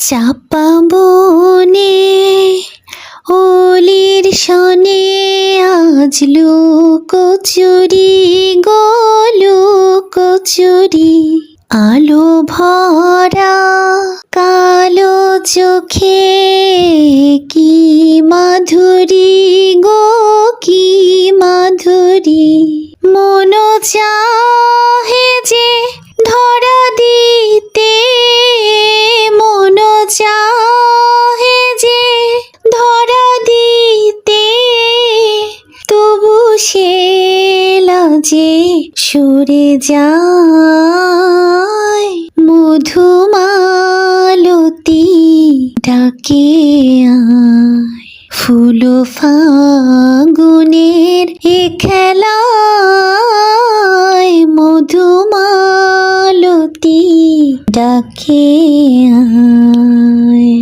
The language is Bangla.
চাপা বনে ওলির শনে আজ লুকোচুরি গো লুকোচুরি। আলো ভরা কালো চোখে কি মাধুরী গো কি মাধুরী। মন চাহে যে ধরা দিতে, মন চাহে যে ধরা দিতে, তবু সে লাজে সরে যায়। মধুমালতী ডাকে আয়, ফুল ফাগুনের এ খেলায় মধুমালতী ডাকে আয়।